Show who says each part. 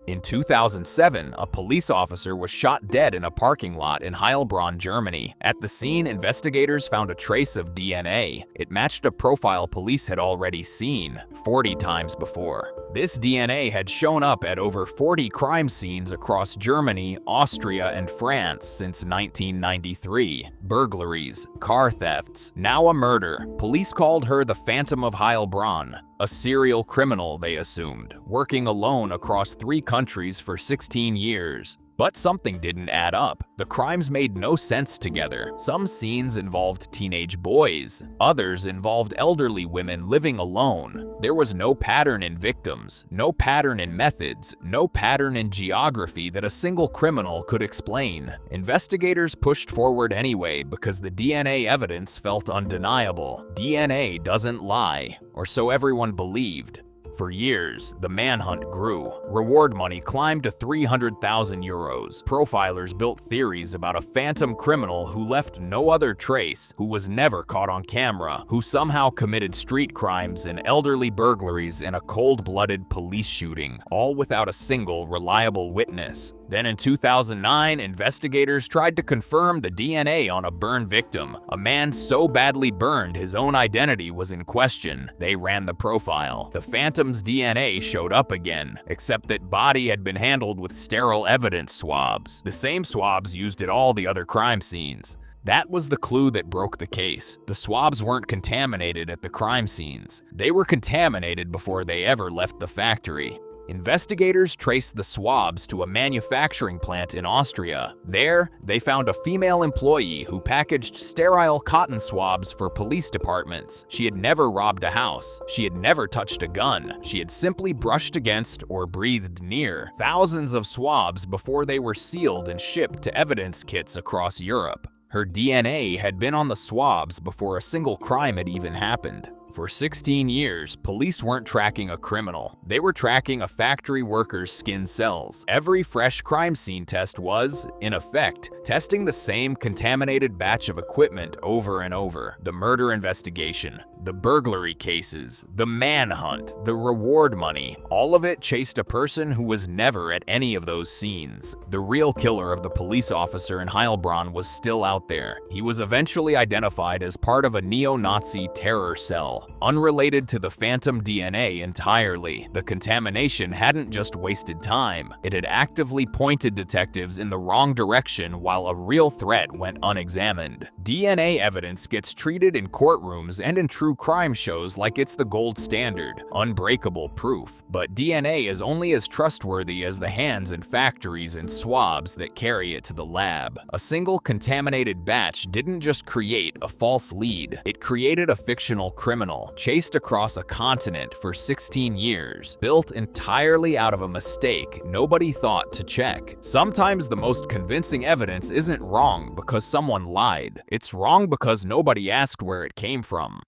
Speaker 1: In 2007, a police officer was shot dead in a parking lot in Heilbronn, Germany. At the scene, investigators found a trace of DNA. It matched a profile police had already seen 40 times before. This DNA had shown up at over 40 crime scenes across Germany, Austria, and France since 1993. Burglaries, car thefts, now a murder. Police called her the Phantom of Heilbronn. A serial criminal, they assumed, working alone across 3 countries for 16 years. But something didn't add up. The crimes made no sense together. Some scenes involved teenage boys. Others involved elderly women living alone. There was no pattern in victims, no pattern in methods, no pattern in geography that a single criminal could explain. Investigators pushed forward anyway because the DNA evidence felt undeniable. DNA doesn't lie, or so everyone believed. For years, the manhunt grew. Reward money climbed to 300,000 euros. Profilers built theories about a phantom criminal who left no other trace, who was never caught on camera, who somehow committed street crimes and elderly burglaries in a cold-blooded police shooting, all without a single reliable witness. Then in 2009, investigators tried to confirm the DNA on a burn victim. A man so badly burned his own identity was in question. They ran the profile. The Phantom's DNA showed up again, except that body had been handled with sterile evidence swabs, the same swabs used at all the other crime scenes. That was the clue that broke the case. The swabs weren't contaminated at the crime scenes. They were contaminated before they ever left the factory. Investigators traced the swabs to a manufacturing plant in Austria. There, they found a female employee who packaged sterile cotton swabs for police departments. She had never robbed a house. She had never touched a gun. She had simply brushed against or breathed near thousands of swabs before they were sealed and shipped to evidence kits across Europe. Her DNA had been on the swabs before a single crime had even happened. For 16 years, police weren't tracking a criminal. They were tracking a factory worker's skin cells. Every fresh crime scene test was, in effect, testing the same contaminated batch of equipment over and over. The murder investigation, the burglary cases, the manhunt, the reward money, all of it chased a person who was never at any of those scenes. The real killer of the police officer in Heilbronn was still out there. He was eventually identified as part of a neo-Nazi terror cell. Unrelated to the Phantom DNA entirely, the contamination hadn't just wasted time. It had actively pointed detectives in the wrong direction while a real threat went unexamined. DNA evidence gets treated in courtrooms and in true crime shows like it's the gold standard, unbreakable proof. But DNA is only as trustworthy as the hands in factories and swabs that carry it to the lab. A single contaminated batch didn't just create a false lead, it created a fictional criminal, chased across a continent for 16 years, built entirely out of a mistake nobody thought to check. Sometimes the most convincing evidence isn't wrong because someone lied. It's wrong because nobody asked where it came from.